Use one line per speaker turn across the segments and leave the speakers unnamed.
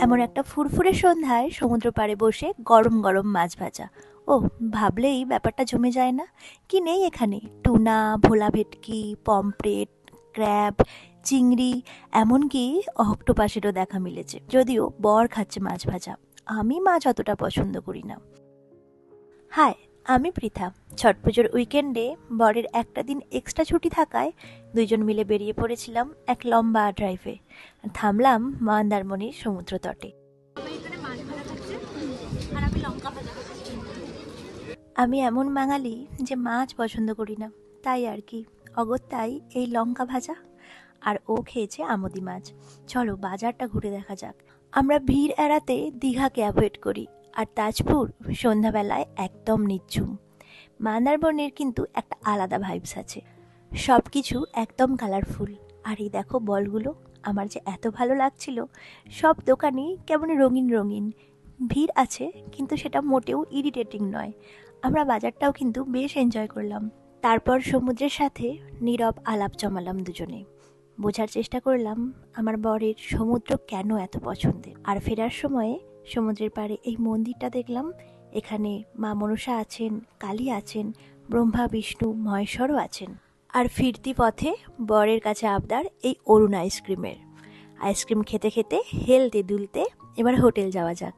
এমন একটা ফুরফুরে সন্ধ্যায় সমুদ্র পাড়ে বসে গরম গরম মাছ ভাজা। ও, ভাবলেই ব্যাপারটা জমে যায় না? কি নেই এখানে! টুনা, ভোলা ভেটকি, পমফ্রেট, ক্র্যাব, চিংড়ি, এমনকি অক্টোপাসেরও দেখা মিলেছে। যদিও বর খাচ্ছে মাছ ভাজা, আমি মাছ অতটা পছন্দ করি না। হাই, আমি পৃথা। ছট পুজোর উইকেন্ডে বরের একটা দিন এক্সট্রা ছুটি থাকায় দুইজন মিলে বেরিয়ে পড়েছিলাম এক লম্বা ড্রাইভে। থামলাম মন্দারমণির সমুদ্র তটে। আমি এমন বাঙালি যে মাছ পছন্দ করি না, তাই আর কি। অগত্যাই এই লঙ্কা ভাজা, আর ও খেয়েছে আমোদি মাছ। চলো বাজারটা ঘুরে দেখা যাক। আমরা ভিড় এড়াতে দীঘাকে অ্যাভয়েড করি, আর তাজপুর সন্ধ্যাবেলায় একদম নিঝুম। মন্দারমণির কিন্তু একটা আলাদা ভাইবস আছে, সব কিছু একদম কালারফুল। আর এই দেখো বলগুলো, আমার যে এত ভালো লাগছিল। সব দোকানই কেমন রঙিন রঙিন। ভিড় আছে, কিন্তু সেটা মোটেও ইরিটেটিং নয়। আমরা বাজারটাও কিন্তু বেশ এনজয় করলাম। তারপর সমুদ্রের সাথে নীরব আলাপ জমালাম দুজনে। বোঝার চেষ্টা করলাম আমার বরের সমুদ্র কেন এত পছন্দের। আর ফেরার সময়ে সমুদ্রের পাড়ে এই মন্দিরটা দেখলাম। এখানে মা মনসা আছেন, কালী আছেন, ব্রহ্মা বিষ্ণু মহেশ্বরও আছেন। আর ফিরতি পথে বরের কাছে আবদার এই অরুণ আইসক্রিমের। আইসক্রিম খেতে খেতে হেলতে দুলতে এবার হোটেল যাওয়া যাক।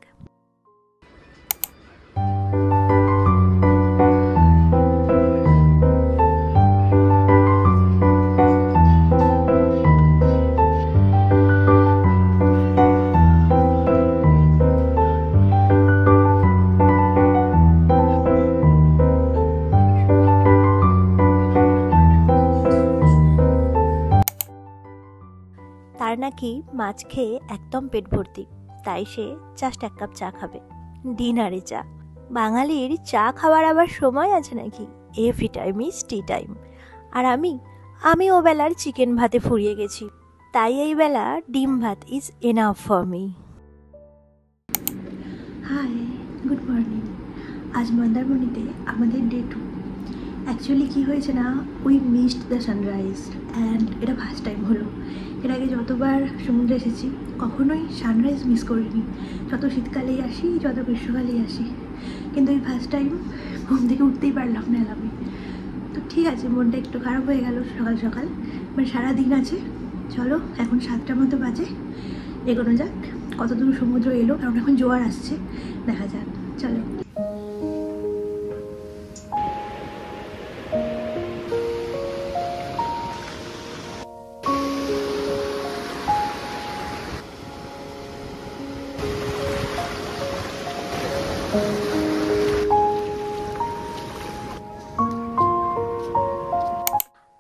তার নাকি মাছ খেয়ে একদম পেট ভর্তি, তাই সে জাস্ট এক কাপ চা খাবে। ডিনারে চা! বাঙালির চা খাওয়ার আবার সময় আছে নাকি? Every time is tea time. আর আমি ও বেলার চিকেন ভাতে ফুরিয়ে গেছি, তাই এই বেলা dim bhat is enough for me.
Hi, good morning. আজ মন্দারমণিতে আমাদের ডে 2। অ্যাকচুয়ালি কী হয়েছে না, we missed the sunrise and এটা ফার্স্ট টাইম হলো। এর আগে যতবার সমুদ্রে এসেছি কখনোই সানরাইজ মিস করিনি, যত শীতকালেই আসি যত গ্রীষ্মকালেই আসি। কিন্তু এই ফার্স্ট টাইম ঘুম থেকে উঠতেই পারলাম না আমি। তো ঠিক আছে, মনটা একটু খারাপ হয়ে গেল সকাল সকাল, মানে সারা দিন আছে। চলো এখন 7টার মতো বাজে, এগোনো যাক। কত দূর সমুদ্র এলো, কারণ এখন জোয়ার আসছে, দেখা যাক। চলো।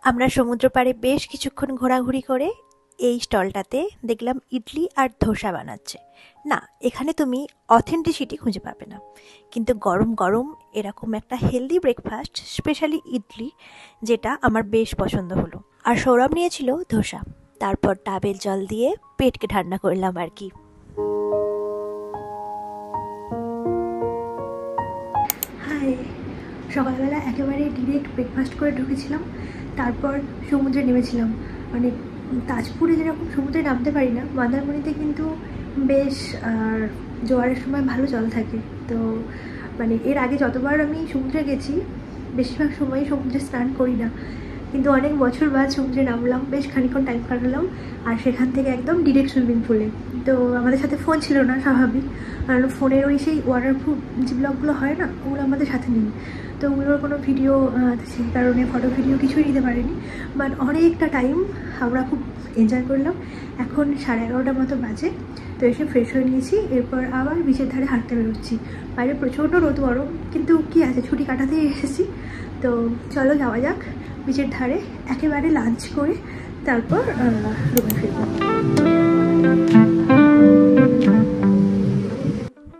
আমরা সমুদ্র পাড়ে বেশ কিছুক্ষণ ঘোরাঘুরি করে এই স্টলটাতে দেখলাম ইডলি আর ধোসা বানাচ্ছে। না, এখানে তুমি অথেন্টিসিটি খুঁজে পাবে না, কিন্তু গরম গরম এরকম একটা হেলদি ব্রেকফাস্ট, স্পেশালি ইডলি, যেটা আমার বেশ পছন্দ হলো। আর সৌরভ নিয়েছিল ধোসা। তারপর ডাবের জল দিয়ে পেটকে ঠান্ডা করলাম আর কি।
হাই, সকালবেলা একেবারে ডিরেক্ট ব্রেকফাস্ট করে ঢুকেছিলাম, তারপর সমুদ্রে নেমেছিলাম। মানে তাজপুরে যেরকম সমুদ্রে নামতে পারি না, মন্দারমণিতে কিন্তু বেশ জোয়ারের সময় ভালো জল থাকে। তো মানে এর আগে যতবার আমি সমুদ্রে গেছি বেশিরভাগ সময় সমুদ্রে স্নান করি না, কিন্তু অনেক বছর বাদ সমুদ্রে নামলাম, বেশ খানিকক্ষণ টাইম কাটালাম, আর সেখান থেকে একদম ডিরেক্ট সুইমিং পুলে। তো আমাদের সাথে ফোন ছিল না, স্বাভাবিক, কারণ ফোনের ওই সেই ওয়াটারপ্রুফ যে ব্লগগুলো হয় না, ওগুলো আমাদের সাথে নেই। তো ওগুলোর কোনো ভিডিও সেই কারণে ফটো ভিডিও কিছুই নিতে পারিনি। বাট অনেকটা টাইম আমরা খুব এনজয় করলাম। এখন 11:30 মতো বাজে। তো এসে ফ্রেশ হয়ে নিয়েছি, এরপর আবার বিচের ধারে হাঁটতে বেরোচ্ছি। বাইরে প্রচণ্ড রোদ গরম, কিন্তু কী আছে, ছুটি কাটাতেই এসেছি। তো চলো যাওয়া যাক বিচের ধারে, একেবারে লাঞ্চ করে তারপর রুমে ফিরবো।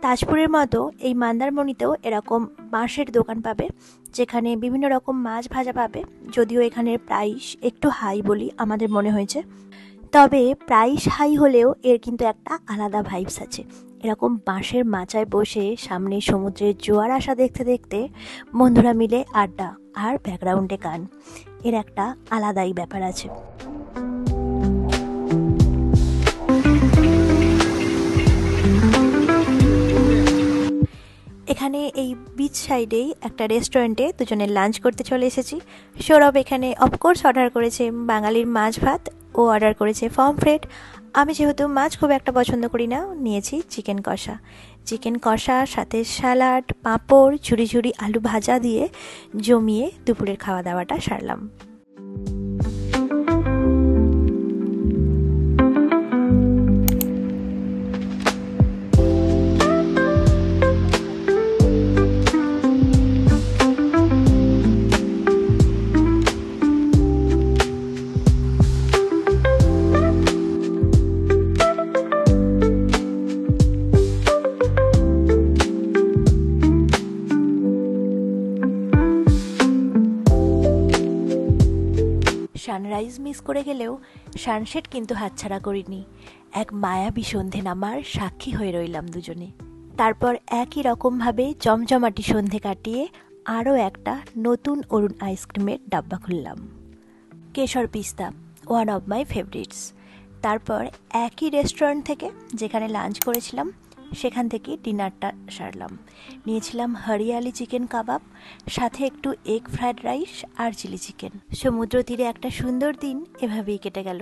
তাজপুরের মতো এই মন্দারমণিতেও এরকম মাছের দোকান পাবে, যেখানে বিভিন্ন রকম মাছ ভাজা পাবে। যদিও এখানের প্রাইস একটু হাই বলি আমাদের মনে হয়েছে, তবে প্রাইস হাই হলেও এর কিন্তু একটা আলাদা ভাইবস আছে। এরকম বাঁশের মাচায় বসে সামনে সমুদ্রের জোয়ার আসা দেখতে দেখতে বন্ধুরা মিলে আড্ডা আর ব্যাকগ্রাউন্ডে গান, এর একটা আলাদাই ব্যাপার আছে। এখানে এই বিচ সাইডেই একটা রেস্টুরেন্টে দুজনে লাঞ্চ করতে চলে এসেছি। সৌরভ এখানে অফকোর্স অর্ডার করেছে বাঙালির মাছ ভাত, ও অর্ডার করেছে পমফ্রেট। আমি যেহেতু মাছ খুব একটা পছন্দ করি না, নিয়েছি চিকেন কষা। চিকেন কষা সাথে স্যালাড, পাঁপড়, ঝুরি ঝুরি আলু ভাজা দিয়ে জমিয়ে দুপুরের খাওয়া দাওয়াটা সারলাম। সানরাইজ মিস করে গেলেও সানসেট কিন্তু হাতছাড়া করিনি। এক মায়াবী সন্ধে নামার সাক্ষী হয়ে রইলাম দুজনে। তারপর একই রকমভাবে জমজমাটি সন্ধে কাটিয়ে আরও একটা নতুন অরুণ আইসক্রিমের ডাব্বা খুললাম। কেশর পিস্তা, ওয়ান অফ মাই ফেভারিটস। তারপর একই রেস্টুরেন্ট থেকে যেখানে লাঞ্চ করেছিলাম সেখান থেকে ডিনারটা সারলাম। নিয়েছিলাম হরিয়ালি চিকেন কাবাব, সাথে একটু এগ ফ্রায়েড রাইস আর চিলি চিকেন। সমুদ্র তীরে একটা সুন্দর দিন এভাবেই কেটে গেল।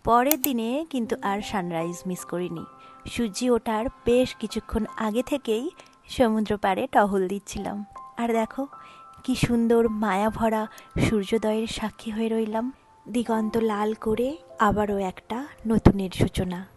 পরের দিনে কিন্তু আর সানরাইজ মিস করিনি। সূর্য ওঠার বেশ কিছুক্ষণ আগে থেকেই সমুদ্র পাড়ে টহল দিচ্ছিলাম। আর দেখো কি সুন্দর মায়া ভরা সূর্যোদয়ের সাক্ষী হয়ে রইলাম। দিগন্ত লাল করে আবারও একটা নতুনের সূচনা।